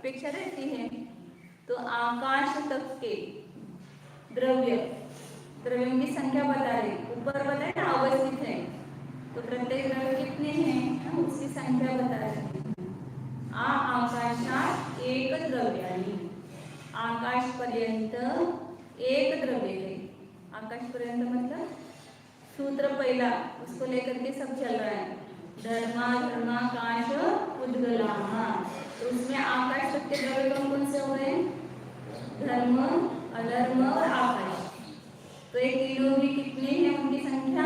अपेक्षा रहती है। तो आकाश तक के द्रव्यों की संख्या बता रही, ऊपर बताए ना अवस्थित है, तो प्रत्येक द्रव्य कितने हैं उसकी संख्या बता रही। आकाशात एक द्रव्याणी, आकाश पर्यंत एक द्रव्य है। आकाश पर्यंत मतलब सूत्र पहला उसको लेकर के सब चल रहा है, धर्मा धर्माकाश उद्गलामा। तो उसमें आकाश तक के द्रव्य कौन से हो रहे, धर्म अधर्म और आकाश। तो ये तीनों भी कितने हैं, उनकी संख्या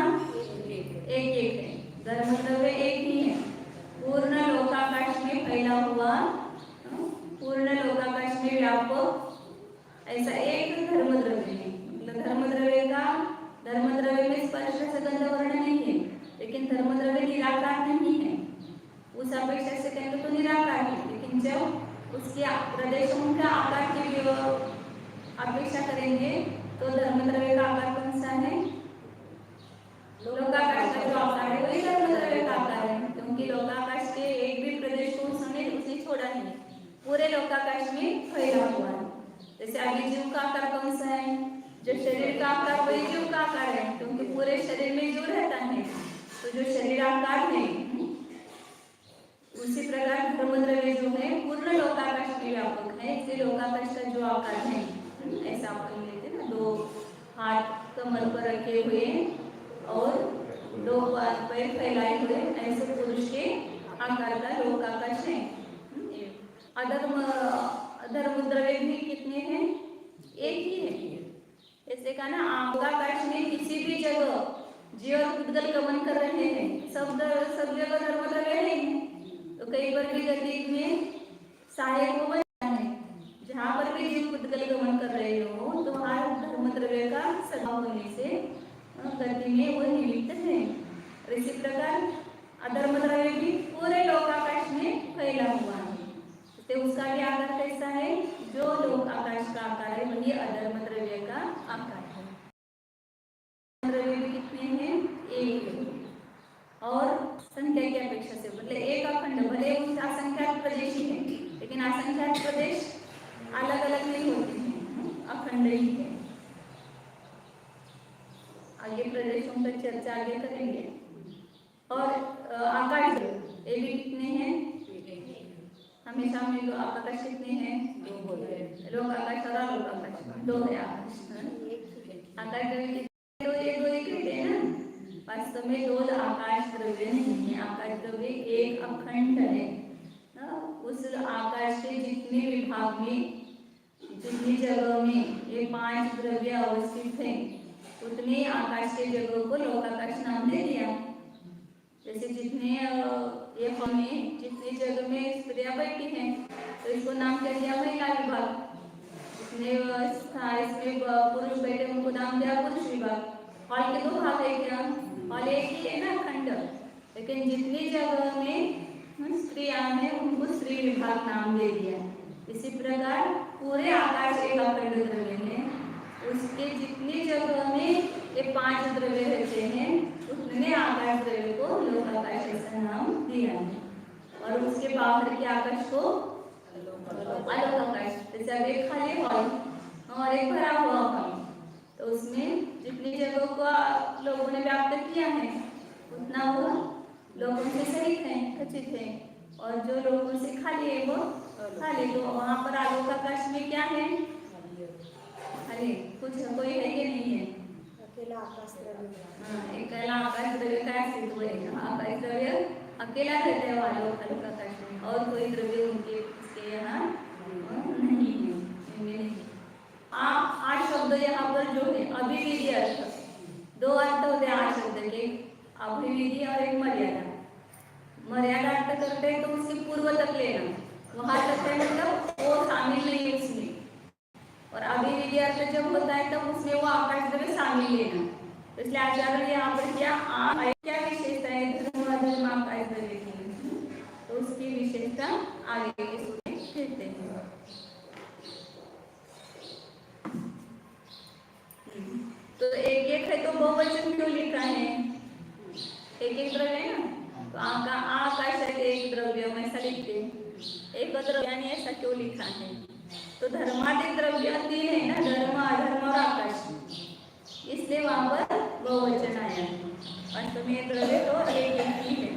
एक एक है। धर्म द्रव्य एक ही है, पूर्ण लोकाकाश में फैला हुआ, पूर्ण लोकाकाश में व्यापक ऐसा एक धर्म द्रव्य है। मतलब धर्म द्रव्य में स्पर्श से गंध वर्ण नहीं है, लेकिन धर्म द्रव्य निराकार नहीं है। उस अपेक्षा से कहेंगे तो निराकार है, लेकिन जब उसके प्रदेशों का आकार की अपेक्षा करेंगे तो धर्म द्रव्य का आकार कौन सा है, लोकाकाश का जो आकार है वही धर्म द्रव्य का आकार है, क्योंकि लोकाकाश के एक भी प्रदेश को उसने छोड़ा नहीं, पूरे लोकाकाश में फैला हुआ है। जैसे आगे जीव का आकार कौन सा है, जो शरीर का आकार वही जीव का आकार है, क्योंकि पूरे शरीर में जीव रहता है। तो जो शरीर आकार है उसी प्रकार धर्म द्रव्य जो है पूर्ण लोकाकाश में व्यापक है। इसलिए लोकाकाश का जो आकार है ऐसा अपन लेते ना, दो हाथ कमर पर रखे हुए और दो पैर फैलाए हुए, ऐसे पुरुष के आकार का लोकाकाश है। धर्म द्रव्य भी कितने हैं, एक ही है। ऐसे कहा ना, आकाश में किसी भी जगह जीव और उद्गल गमन कर रहे हैं, सब जगह धर्म द्रव्य है। तो कई बार भी गति में सहायक बनता है, जहाँ पर भी जीव उद्गल गमन कर रहे हो तो वहाँ धर्म द्रव्य का स्वभाव होने से गति में वो निमित्त है। और इसी प्रकार अधर्म द्रव्य भी पूरे लोकाकाश में फैला हुआ है, तो उसका भी आकार कैसा है, जो लोक आकाश का आकार है वही अधर्म द्रव्य का आकार है। द्रव्य भी कितने हैं, एक, और संख्या की अपेक्षा से मतलब एक अखंड, भले असंख्यात प्रदेश ही है, लेकिन असंख्यात प्रदेश अलग अलग नहीं होते हैं, अखंड ही है। आगे प्रदेशों पर चर्चा आगे करेंगे। और आकाश ये भी कितने हैं, हमेशा में जो आकाश कितने हैं, लोक आकाश और अलोक आकाश, दो है आकाश। आकाश द्रव्य दो एक है ना, वास्तव में दो आकाश द्रव्य नहीं है, आकाश द्रव्य एक अखंड है। उस आकाश के जितने विभाग में, जितनी जगह में ये पांच द्रव्य अवस्थित है, उतने आकाश के जगह को लोकाकाश नाम दे दिया। जैसे जितने ये में जितनी जगह में स्त्रियां बैठी हैं तो इसको नाम क्या दिया, महिला विभाग। जितने इसमें पुरुष बैठे उनको नाम दिया पुरुष विभाग। हॉल के दो भाग है क्या, हॉल एक ही है ना खंड, लेकिन जितनी जगह में स्त्रियां हैं उनको स्त्री विभाग नाम दे दिया। इसी प्रकार पूरे आकाश एक अखंड द्रव्य है, उसके जितनी जगह में ये पांच द्रव्य रहते हैं उतने आकाश द्रव्य को लोकाकाश ऐसा नाम दिया है। और उसके बाहर के आकाश को अलोकाकाश। जैसे अब एक खाली हॉल और एक भरा हुआ हॉल, तो उसमें जितनी जगहों को लोगों ने व्याप्त किया है उतना वो लोगों से सहित है, खचित है, और जो लोगों से खाली है वो खाली। तो वहाँ पर आलोकाकाश में क्या है, खाली, कुछ कोई है कि नहीं है, अकेला आकाश द्रव्य। अकेला आकाश द्रव्य का अस्तित्व है, आकाश द्रव्य अकेला रहता है आलोकाकाश में, और कोई द्रव्य उनके उसके यहाँ नहीं है। आठ शब्द यहाँ पर जो है अभिविधि अर्थ, दो अर्थ होते हैं आठ शब्द के, अभिविधि और एक मर्यादा। मर्यादा अर्थ करते हैं तो उसके पूर्व तक लेना, वहां तक है मतलब वो शामिल नहीं है उसमें, और अभिविधि अर्थ जब होता है तब उसमें वो आकाश द्रव्य शामिल लेना। तो इसलिए आचार्य ने यहाँ पर क्या विशेषता है धर्म अधर्म आकाश द्रव्य की, तो उसकी विशेषता आगे के सूत्र में कहते हैं। तो एक एक है तो बहुवचन क्यों लिखा है, एक एक द्रव्य है ना, तो आकाश है एक द्रव्य ऐसा लिखते हैं, एक द्रव्य ऐसा क्यों लिखा लिखा है। तो धर्मादि द्रव्य 3 है ना, धर्म, अधर्म और आकाश, इसलिए वहां पर बहुवचन आया है। पंचमी द्रव्य तो एक ही है।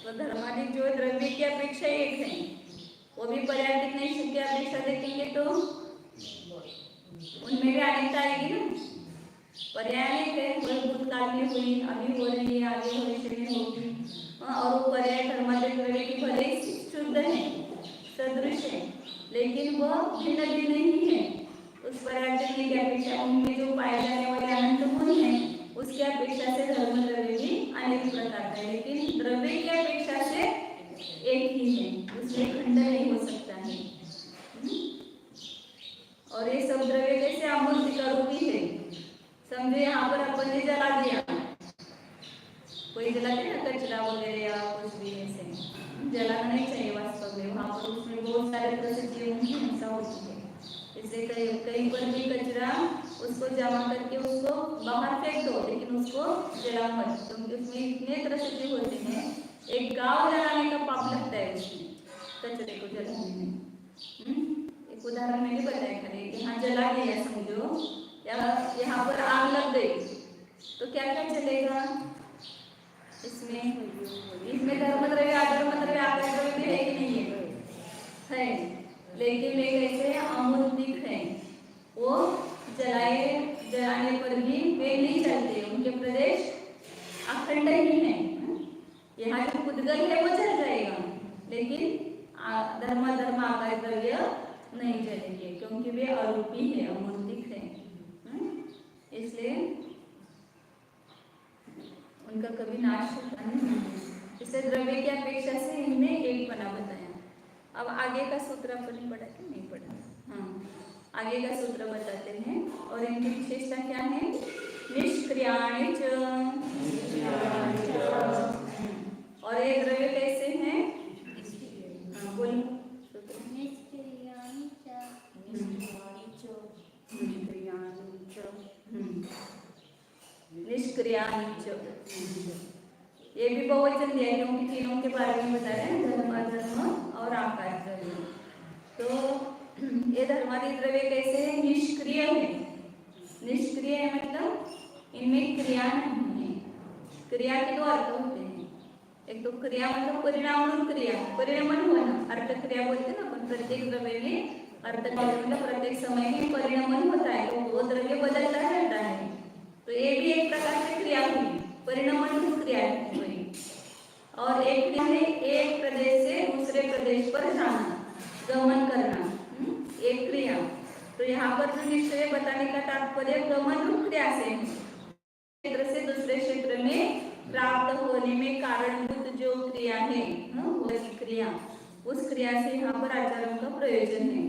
तो धर्मादि जो द्रव्य की अपेक्षा एक है, वो भी पर्याय कितने की अपेक्षा देखेंगे तो उनमें भी अनेकता आएगी ना। पर्याय है, भूतकाल में हुई, अभी हो रही है, आगे भविष्य में होगी। और वो पर्याय धर्मादि द्रव्य की भले शुद्ध है, सदृश है, लेकिन वह भिन्न भी नहीं है। उस पर्याय की अपेक्षा उनमें जो पाए जाने वाले अनंत गुण है, उसकी अपेक्षा से धर्म द्रव्य भी अनेक प्रकार है, लेकिन द्रव्य की अपेक्षा से एक ही है, उसमें खंड नहीं हो सकता है। और ये सब द्रव्य कैसे अमूर्त का रूप ही है। समझे, यहाँ पर अपन ने जला दिया, कोई जलाते ना कचरा वगैरह या कुछ भी ऐसे, जलाना नहीं चाहिए वास्तव में। वहाँ पर उसमें बहुत सारे प्रसिद्धियों की हिंसा होती है, इसलिए कहीं पर भी कचरा उसको जमा करके उसको बाहर फेंक दो, लेकिन उसको जला मत, क्योंकि उसमें इतने प्रसिद्धि होते हैं। एक गांव जलाने का पाप लगता है उसमें, कचरे को जलाने में। एक उदाहरण मैंने बताया खड़े, यहाँ जला दिया समझो, या यहाँ पर आग लग गई, तो क्या क्या चलेगा इसमें धर्म द्रव्य, अधर्म द्रव्य, आकाश द्रव्य भी है कि नहीं है, लेकिन वे कैसे अमूर्तिक है, वो जलाने पर भी वे नहीं चलते, उनके प्रदेश अखंड ही है। यहाँ जो पुद्गल है वो जल जाएगा, लेकिन धर्म आकाश द्रव्य नहीं जलेंगे, क्योंकि वे अरूपी है, अमूर्तिक है, इसलिए उनका कभी नाश होता नहीं। इससे द्रव्य की अपेक्षा से इनमें एक बना बताया। अब आगे का सूत्र अपन पढ़ा कि नहीं पढ़ा? हाँ, आगे का सूत्र बताते हैं, और इनकी विशेषता क्या है? निष्क्रियाणि च, और ये द्रव्य कैसे हैं? बोलो, निष्क्रियाणि च, ये भी बहुवचन दिया है, क्योंकि तीनों के बारे में बता रहे हैं, धर्म, अधर्म और आकाश द्रव्य। तो ये धर्मादि द्रव्य कैसे है? निष्क्रिय है। निष्क्रिय है मतलब इनमें क्रिया नहीं है। क्रिया के दो अर्थ होते हैं, एक तो क्रिया मतलब परिणाम और क्रिया, परिणमन होना, अर्थ क्रिया बोलते हैं ना अपन। प्रत्येक द्रव्य में अर्थ मतलब प्रत्येक समय में परिणमन होता है, तो वो द्रव्य बदलता रहता है। तो ये भी एक प्रकार से क्रिया हुई, परिणमन क्रिया हुई। और एक क्रिया है एक प्रदेश से दूसरे प्रदेश पर जाना, गमन करना, एक क्रिया। तो यहाँ पर जो निश्चय बताने का तात्पर्य गमन रूप क्रिया से है, क्षेत्र से दूसरे क्षेत्र में प्राप्त होने में कारणभूत जो क्रिया है, वही क्रिया, उस क्रिया से यहाँ पर आचार्यों का प्रयोजन है।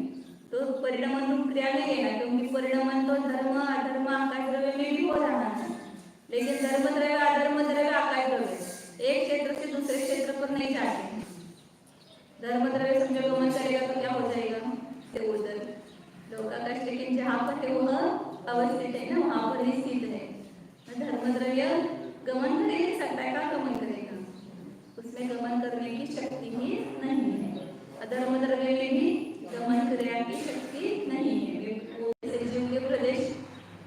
तो परिणमन रूप क्रिया नहीं है ना, क्योंकि परिणमन तो धर्म, अधर्म, आकाश द्रव्य में भी हो रहा है, लेकिन धर्म द्रव्य, अधर्म द्रव्य, आकाश द्रव्य एक क्षेत्र से दूसरे क्षेत्र पर नहीं जाते। धर्म द्रव्य समझो गमन करेगा तो क्या हो जाएगा? उधर लोकाकाश, लेकिन जहाँ पर है वह अवस्थित है ना, वहाँ पर ही स्थित है। धर्म द्रव्य गमन कर नहीं सकता है, क्या गमन करेगा? उसमें गमन करने की शक्ति ही नहीं है। अधर्म द्रव्य में भी गमन करने की शक्ति नहीं है, वो जीव के प्रदेश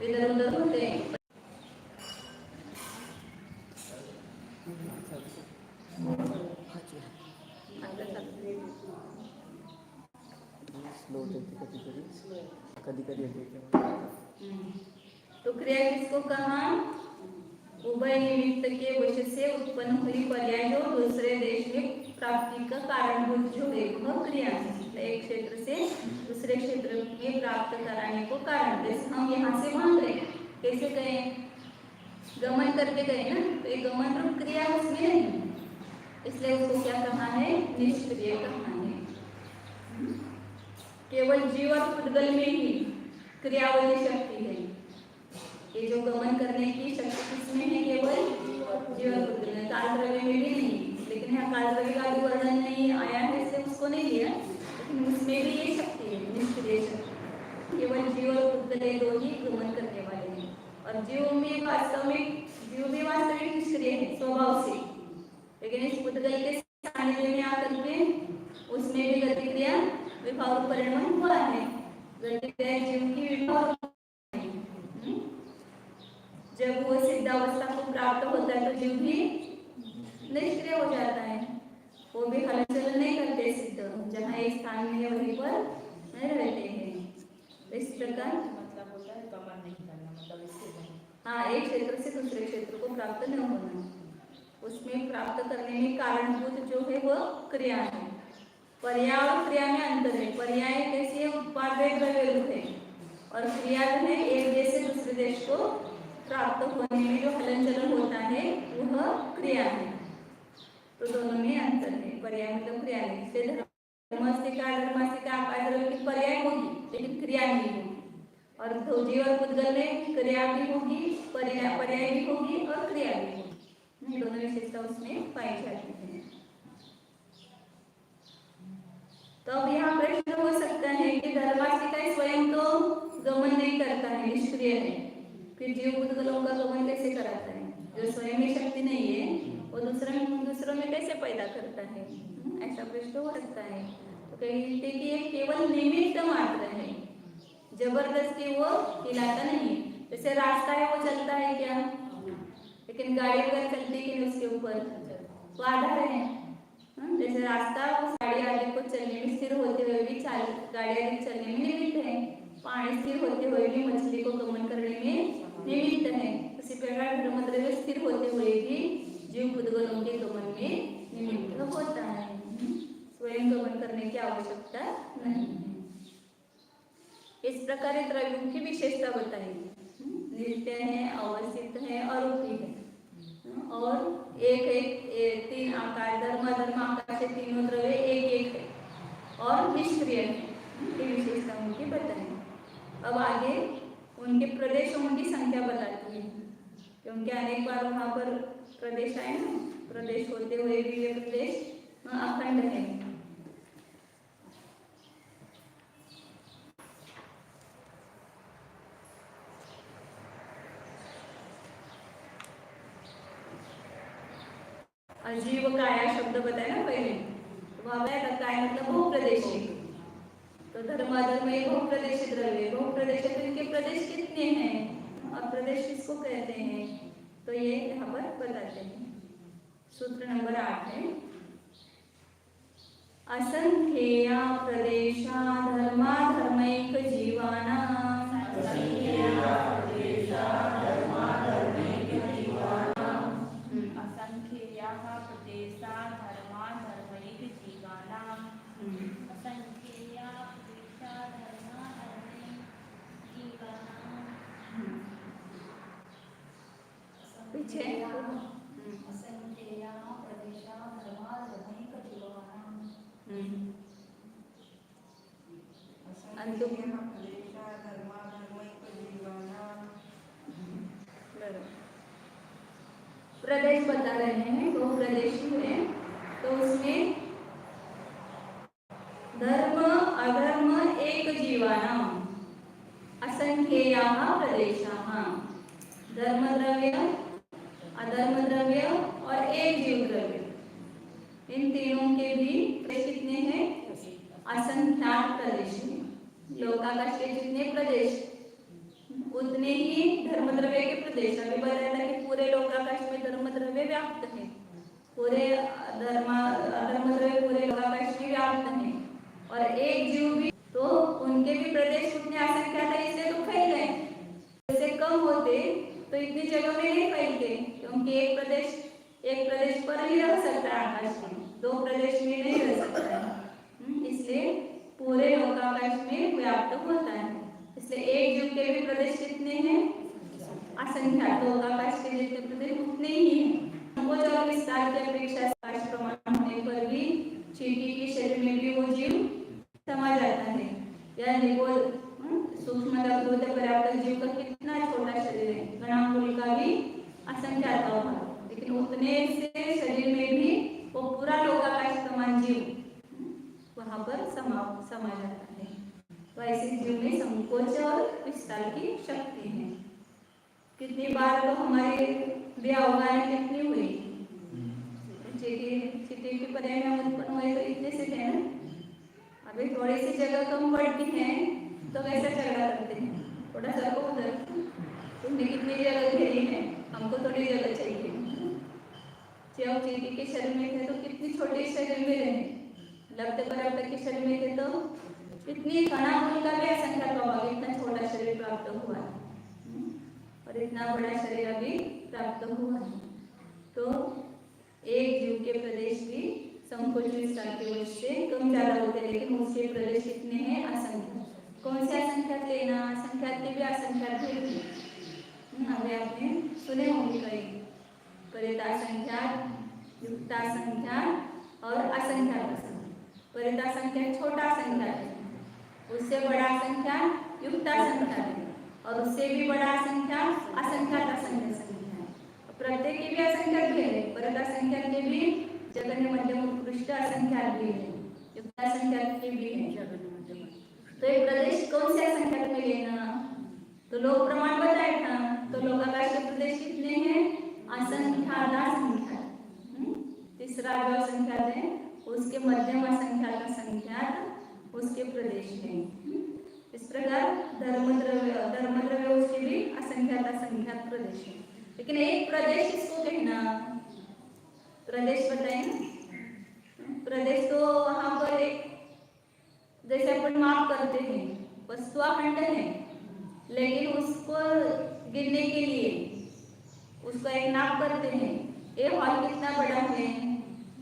इधर उधर होते हैं। तो क्रिया किसको कहा? उभय निमित्त के वश से उत्पन्न हुई पर्याय जो दूसरे देश में प्राप्ति का कारणभूत जो है वह क्रिया है। एक क्षेत्र से दूसरे क्षेत्र में प्राप्त कराने को कारण। जैसे हम यहाँ से वहाँ गए, कैसे गए? गमन करके गए ना, तो एक गमन रूप क्रिया उसमें नहीं, इसलिए उसको क्या कहा है? निष्क्रिय कहा है। केवल जीव और पुद्गल में ही क्रिया वाली शक्ति है। ये जो गमन करने की शक्ति किसमें है? केवल जीव और पुद्गल में, काल द्रव्य में भी नहीं। लेकिन यहाँ काल द्रव्य का भी वर्णन नहीं आया है, इसलिए उसको नहीं लिया, लेकिन उसमें भी ये शक्ति है, निष्क्रिय शक्ति। केवल जीव और पुद्गल दो ही गमन करने वाले हैं, और जीव भी वास्तविक निष्क्रिय है स्वभाव से। लेकिन इस पुद्गल के सानिध्य में आकर के उसमें भी गतिक्रिया विभाव परिणाम हुआ है। गतिक्रिया जीव की विभाव, जब वो सिद्धावस्था को प्राप्त होता है तो जीव भी निष्क्रिय हो जाता है, वो भी हलचल नहीं करते, सिद्ध जहाँ एक स्थान में है वहीं पर नहीं रहते हैं। इस प्रकार मतलब होता है गमन नहीं करना, मतलब इससे हाँ, एक क्षेत्र से दूसरे क्षेत्र को प्राप्त न होना, उसमें प्राप्त करने में कारणभूत जो है वो क्रिया है। पर्याय और क्रिया में अंतर है। पर्याय कैसे उत्पाद्य द्रव्य रूप है और क्रिया जो है एक देश से दूसरे देश को प्राप्त होने में जो हलन चलन होता है वह क्रिया है। तो दोनों में अंतर है। पर्याय मतलब क्रिया नहीं, इससे धर्मास्तिका आकाश द्रव्य की पर्याय होगी लेकिन क्रिया नहीं होगी, और ध्वजी और पुद्गल में क्रिया भी होगी, पर्याय भी होगी और क्रिया भी होगी, दोनों विशेषता उसमें पाई जाती है। तो अब यहाँ प्रश्न हो सकता है कि धर्मास्तिका स्वयं तो गमन नहीं करता है, निष्क्रिय है, फिर जीव पुद्गलों का गमन कैसे कराता है? जो स्वयं में शक्ति नहीं है वो दूसरों में कैसे पैदा करता है? ऐसा प्रश्न हो सकता है। तो कहते कि ये केवल निमित्त मात्र है, जबरदस्ती वो हिलाता नहीं। जैसे रास्ता है वो चलता है क्या, लेकिन गाड़ी वगैरह चलती कि नहीं उसके ऊपर, वो आधार है। जैसे रास्ता उस गाड़ी आदि को चलने में स्थिर होते हुए भी गाड़ी आदि चलने में निमित्त है, पानी स्थिर होते हुए भी मछली को गमन करने में निमित्त है। उसी प्रकार धर्मद्रव्य स्थिर होते हुए भी जीव पुद्गलों के गमन में निमित्त होता है, स्वयं गमन करने की आवश्यकता नहीं है। इस प्रकार द्रव्यों की विशेषता बताई, नित्य है, अवस्थित है, अरूपी है, और एक तीन आकार धर्म आकार से तीनों द्रव्य एक है और निष्क्रिय है, ये विशेषता उनकी बताई। अब आगे उनके प्रदेश, उनकी संख्या बताती है, क्योंकि अनेक बार वहाँ पर प्रदेश आए ना, प्रदेश होते हुए भी ये प्रदेश अखंड है। अजीव काया शब्द बताया ना पहले, तो वहाँ बताया काय मतलब बहुप्रदेशी। तो धर्म अधर्म ये बहुप्रदेशी द्रव्य, बहुप्रदेश तो इनके प्रदेश कितने हैं और प्रदेश किसको कहते हैं, तो ये यहाँ पर बताते हैं। सूत्र नंबर 8 है, असंख्येया प्रदेशा धर्मा धर्मैक जीवानां, पीछे प्रदेश बता रहे हैं, वो प्रदेश है, तो उसमें धर्म अधर्म एक जीवानां असंख्येयाः प्रदेशाः, धर्म द्रव्य, अधर्म द्रव्य और एक जीव द्रव्य, इन तीनों के भी कितने हैं? असंख्यात प्रदेश हैं। लोकाकाश के जितने प्रदेश उतने ही धर्म द्रव्य के प्रदेश। अभी बताया था कि पूरे लोकाकाश में धर्म द्रव्य व्याप्त है, पूरे अधर्म द्रव्य पूरे लोकाकाश में व्याप्त है, और एक जीव भी, तो उनके भी प्रदेश उतने असंख्यात है, इसलिए तो फैल गए। जैसे कम होते तो इतनी जगह में नहीं फैलते, क्योंकि एक प्रदेश पर ही रह सकता है आकाश में, दो प्रदेश में नहीं रह सकता है, इसलिए पूरे लोकाकाश में व्याप्त होता है। इसलिए एक जीव के भी प्रदेश कितने हैं? असंख्यात। लोकाकाश के जितने प्रदेश उतने ही हैं। संकोच और विस्तार की अपेक्षा आकाश प्रमाण होने पर भी चींटी के शरीर में भी वो जीव समा जाता है। या निकोल सूक्ष्मता पर्याप्त जीव का कितना छोटा शरीर है, गणांकुल का भी असंख्यात होगा, लेकिन उतने से शरीर में भी वो पूरा लोकाकाश समान जीव वहां पर समा जाता है। तो ऐसे जीव में संकोच और विस्तार की शक्ति है। कितनी बार तो हमारे ब्याह होगा कितनी हुई, चीटी हैं तो कैसा झगड़ा करते हैं, थोड़ा सा को उधर तुमने कितनी जगह घेरी है, हमको थोड़ी जगह चाहिए। जब चीटी के शरीर में थे तो कितनी छोटी शरीर में रहे, लगते बराबर के शरीर में थे तो कितनी घना उनका भी असंख्य प्रभाव, इतना छोटा शरीर प्राप्त हुआ है और इतना बड़ा शरीर अभी प्राप्त हुआ है। तो एक जीव के प्रदेश भी संकोच विस्तार की वजह से कम ज्यादा होते हैं, लेकिन उसके प्रदेश कितने हैं, असंख्य। कौन से असंख्यात लेना, असंख्यात के भी असंख्यात है, अभी आपने सुने होंगे कई, परितासंख्यात, युक्तासंख्यात और असंख्यात। परितासंख्यात छोटा संख्यात है, उससे बड़ा असंख्यात युक्तासंख्यात है और उससे भी बड़ा असंख्यात असंख्यात असंख्यात। प्रत्येक के भी असंख्यात भी है, परितासंख्यात के भी जगन्य मध्यम उत्कृष्ट असंख्यात भी है, युक्तासंख्यात के भी है। तो ये प्रदेश कौन से असंख्यात में लेना, तो लोक प्रमाण बताया था, तो लोकाकाश के प्रदेश कितने हैं, असंख्यात असंख्यात। तीसरा जो असंख्यात है उसके मध्यम असंख्यात असंख्यात उसके प्रदेश हैं। इस प्रकार धर्मद्रव्य उसके भी असंख्यात असंख्यात प्रदेश है। लेकिन एक प्रदेश किसको कहना, प्रदेश बताए ना, प्रदेश तो वहां पर एक जैसे अपन माप करते हैं, वस्तु अखंड है, लेकिन उसको गिनने के लिए उसका एक नाप करते हैं, ये हॉल कितना बड़ा है,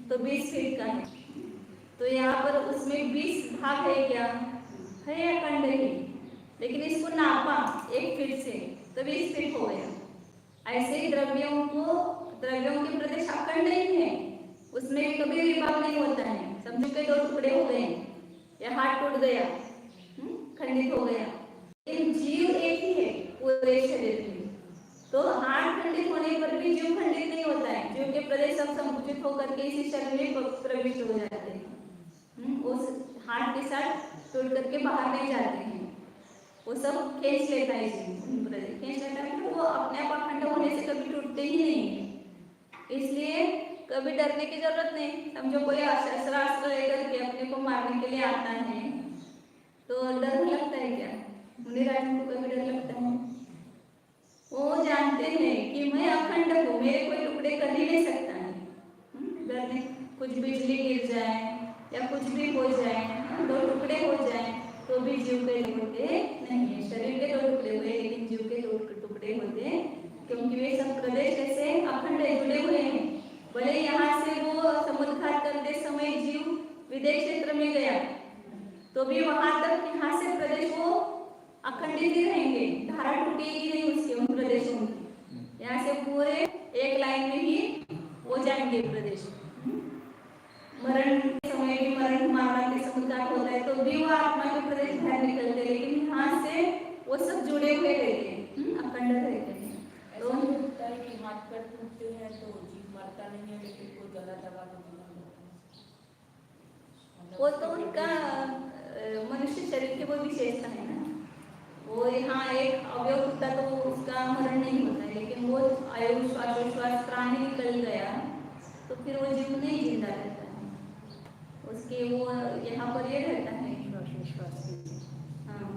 तो 20 फीट का है, तो यहाँ पर उसमें 20 भाग है, क्या है, अखंड है, लेकिन इसको नापा 1 फीट से तो 20 फीट हो गया। ऐसे ही द्रव्यों के प्रदेश अखंड नहीं है, उसमें कभी विभाग नहीं होता है। समझो के 2 टुकड़े हो गए या हाथ टूट गया, खंडित हो गया, लेकिन जीव एक ही है पूरे शरीर में, तो हाथ खंडित होने पर भी जीव खंडित नहीं होता है। जीव के प्रदेश सब संकुचित होकर के इसी शरीर में प्रविष्ट हो जाते हैं, उस हाथ के साथ टूट करके बाहर नहीं जाते हैं, वो सब खींच लेता है, प्रदेश खींच लेता है, तो वो अपने आप अखंड होने से कभी टूटते ही नहीं है। इसलिए कभी डरने की जरूरत नहीं। समझो कोई शस्त्रास्त्र लेकर के अपने को मारने के लिए आता है तो डर लगता है क्या, मुनिराज को कभी डर लगता है? वो जानते हैं कि मैं अखंड हूँ, मेरे कोई टुकड़े कर ही नहीं सकता है। डरने, कुछ बिजली गिर जाए या कुछ भी हो जाए, 2 टुकड़े हो जाए तो भी जीव के होते नहीं है। शरीर के 2 टुकड़े हुए लेकिन जीव के 2 टुकड़े होते, क्योंकि वे सब प्रदेश ऐसे अखंड जुड़े हुए हैं। भले यहाँ से वो समुद्रघात करते समय जीव विदेश क्षेत्र में गया तो भी वहां तक यहाँ से प्रदेश वो अखंडित ही रहेंगे, धारा टूटेगी नहीं उसके उन प्रदेशों की। यहाँ से पूरे एक लाइन में ही हो जाएंगे प्रदेश। मरण के समय भी मरण मारना के समुद्रघात होता है तो भी वो आत्मा के प्रदेश बाहर निकलते, लेकिन यहाँ से वो सब जुड़े हुए रहते हैं, अखंड रहते हैं। तो होता है कि हाथ पैर टूटते हैं तो जीव मरता नहीं है, लेकिन कोई गला दबा वो तो उनका मनुष्य शरीर के वो विशेषता है ना, वो यहाँ एक अवयव होता तो उसका मरण नहीं होता है, लेकिन वो आयु श्वासोश्वास प्राण ही निकल गया तो फिर वो जीव नहीं जिंदा रहता है, उसके वो यहाँ पर ये रहता है श्वासोश्वास। हाँ,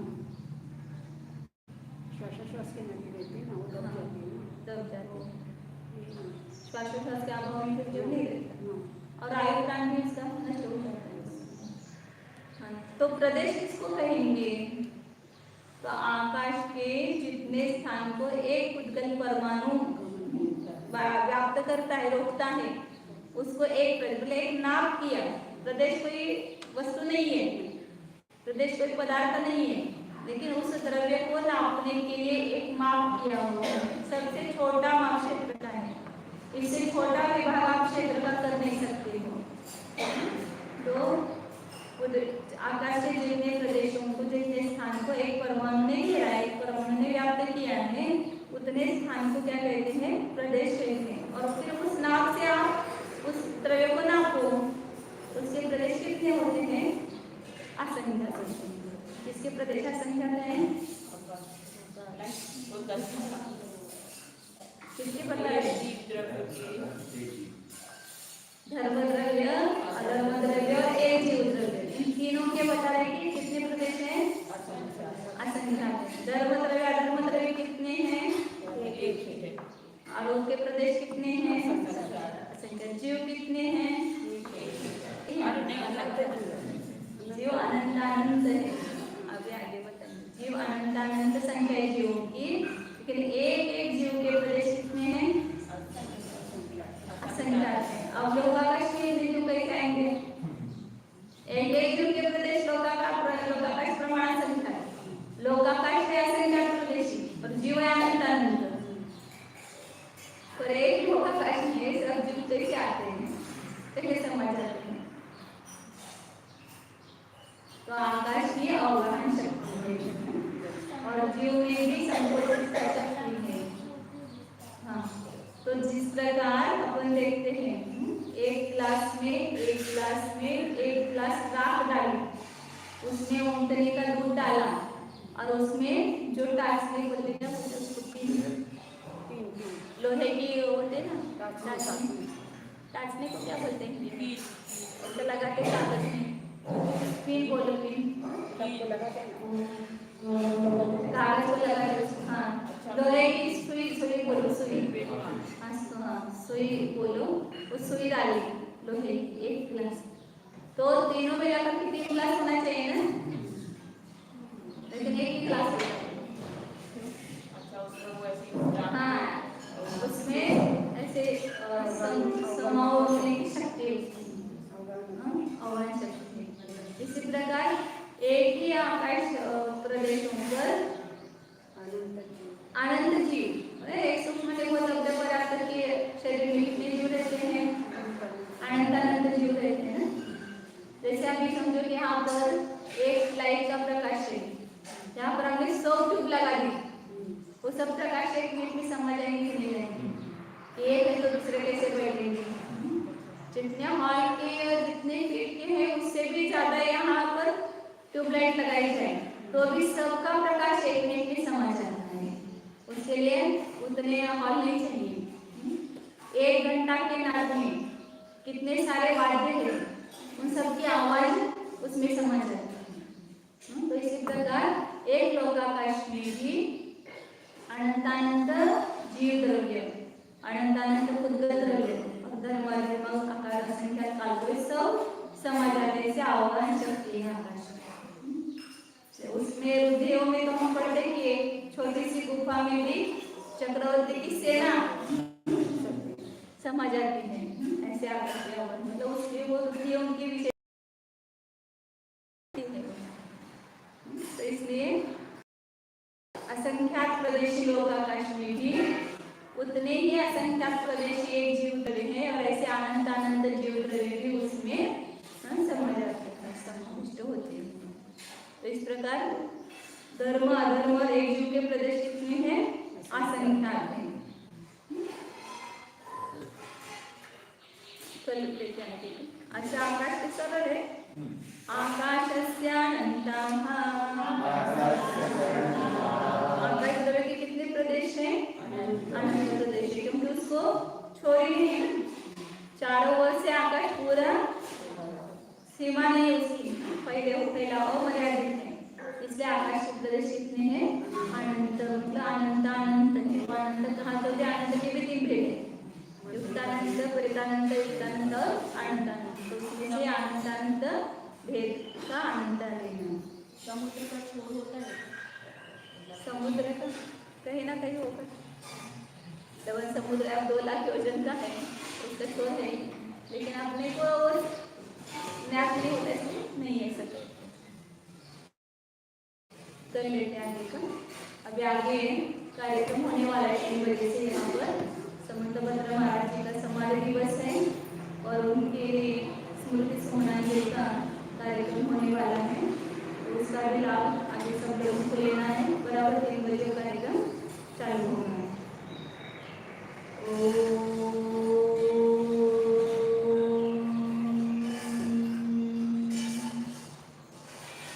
श्वासोश्वास के नदी रहते हैं ना, वो दब जाते हैं, श्वासोश्वास के अभाव में फिर जीव नहीं रहता और आयु प्राण भी उसका नष्ट हो जाता है। तो प्रदेश किसको कहेंगे, तो आकाश के जितने स्थान को एक उद्गल परमाणु व्याप्त करता है, रोकता है, उसको एक नाप किया। प्रदेश कोई वस्तु नहीं है, प्रदेश कोई पदार्थ नहीं है, लेकिन उस द्रव्य को नापने के लिए एक माप किया हुआ है। सबसे छोटा माप क्षेत्र का है, इससे छोटा विभाग आप क्षेत्र का कर नहीं सकते हो। तो आकाश के जितने प्रदेशों को, जितने स्थान को एक परमाणु ने घेरा है, एक परमाणु ने व्याप्त किया है, उतने स्थान को क्या कहते हैं, प्रदेश कहते हैं। और फिर उस नाप से आप उस द्रव्य को नापो, उसके प्रदेश कितने होते हैं, असंख्यात। इसके प्रदेश असंख्यात हैं, किसके पता है, धर्मद्रव्य, अधर्मद्रव्य और एक जीव द्रव्य, इन तीनों के बता रहे कि कितने प्रदेश हैं, असंख्यात है। अब लोकाकाश के जीव कैसे आएंगे? एक जीव के प्रदेश लोकाकाश प्रमाण असंख्यात, लोकाकाश है असंख्यात प्रदेशी और जीव है अनंत। पर एक लोकाकाश में सब जीव कैसे आते हैं, कैसे समझ जाते हैं? तो आकाश की अवगाहन शक्ति है और जीव में भी संकोचित शक्ति है। हाँ, तो जिस प्रकार अपन देखते हैं एक गिलास में एक गिलास राख डाली, उसमें ऊँटने का दूध डाला और उसमें जो टाचने बोलते हैं लोहे की होते ना, टाचने को क्या बोलते हैं? तो लगाते कागज में, पिन बोलो, पिन कागज को लगाते। हाँ, लोहे की सुई बोलो, सुई। हाँ, सुई बोलो, उस सुई डाली लोहे की एक गिलास, तो तीनों में जाकर कितने गिलास होना चाहिए ना? लेकिन एक ही गिलास होता है। हाँ, उसमें ऐसे समावने की शक्ति अवगाहन शक्ति। इसी प्रकार एक ही आकाश प्रदेशों पर अनंत जीव, एक सूक्ष्म देखो शब्द पर आता कि शरीर में कितने जीव रहते हैं? अनंत जीव रहते हैं ना। जैसे अभी समझो कि यहाँ पर एक लाइट का प्रकाश है, यहाँ पर हमने 100 ट्यूब लगा दी, वो सब प्रकाश एक मिनट में समझ आएंगे कि नहीं आएंगे? एक है तो दूसरे कैसे बैठेंगे? जितने हॉल के और जितने फीट के हैं उससे भी ज्यादा यहाँ पर ट्यूबलाइट लगाई जाए तो भी सबका प्रकाश एक मिनट में समझ आता है। उसके लिए उतने हॉल नहीं चाहिए। 1 घंटा के नाद में कितने सारे वाद्य हैं, उन सबकी आवाज उसमें समझ आती है। तो इसी प्रकार एक लोकाकाश में भी अनंतानंत जीव द्रव्य, अनंतानंत बुद्ध द्रव्य, धर्म आकार असंख्यात काल सब समझ आने से आवाहन शक्ति है आकाश। उसमें रुधियों में तो हम पढ़ते कि एक छोटी सी गुफा में भी चक्रवर्ती की सेना समझ आती है, ऐसे आकाश है। मतलब उसमें वो रुधियों की विशेष है। तो इसलिए असंख्यात प्रदेशी लोकाकाश में भी उतने ही असंख्यात प्रदेशी एक जीव द्रव्य है और ऐसे अनंत अनंत जीव द्रव्य भी उसमें समझ आते हैं, समाविष्ट होते हैं। तो इस प्रकार धर्म अधर्म और एक जीव के प्रदेश कितने हैं? असंख्यात हैं। अच्छा, आकाश के सरल है। आकाशस्यानंतम्, आकाश द्रव्य के कितने प्रदेश हैं? अनंत प्रदेश, क्योंकि उसको छोड़ ही नहीं, चारों ओर से आकाश पूरा सीमा नहीं उसकी, पहला अमर्यादित है, इसलिए आकाश के प्रदेश कितने हैं? अनंत। मतलब अनंत अनंत है। अनंत कहा तो अनंत के भी 3 भेद है, युक्तानंत, परितानंत, युक्तानंत और अनंतानंत। तो इसलिए अनंतानंत भेद का अनंत है। समुद्र का छोर होता है, समुद्र का कहीं ना कहीं होगा। डबल समुद्र अब 2 लाख योजन का है, उसका छोर है, लेकिन अपने को ज्ञात नहीं होता, नहीं है सब। कर लेते हैं आगे का। अभी आगे कार्यक्रम होने वाला है 3 बजे से। यहाँ पर समंतभद्र महाराज जी का समाधि दिवस है और उनके स्मृति सुमनांजलि का कार्यक्रम होने वाला है, तो उसका भी लाभ आगे सब लोगों को लेना है। बराबर 3 बजे कार्यक्रम चालू होना है।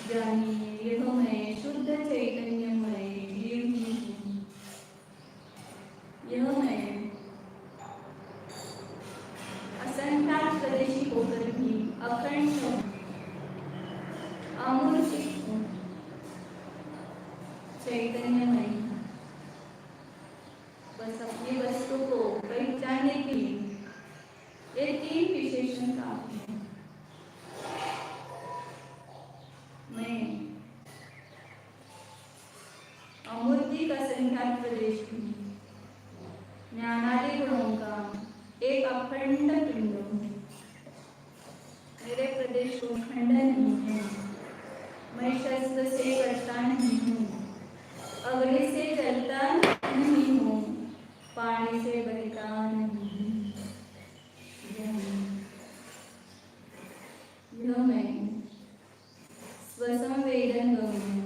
जानिए यह मैं शुद्ध चैतन्यमय जीव हूँ, यह मैं असंख्यात प्रदेशी होकर भी अखंड अमूर्त हूँ, चैतन्यमय। बस अपनी वस्तु को पहचानने के लिए ये 3 विशेषण काफी है। मैं अमूर्ति का संख्यात प्रदेश हूँ, ज्ञानादि गुणों का एक अखंड प्रदेश को खंड नहीं है, मैं शस्त्र से कटता नहीं हूँ, अग्नि से जलता नहीं हूँ, पानी से बहता नहीं हूँ। यह मैं स्वसंवेदन गौण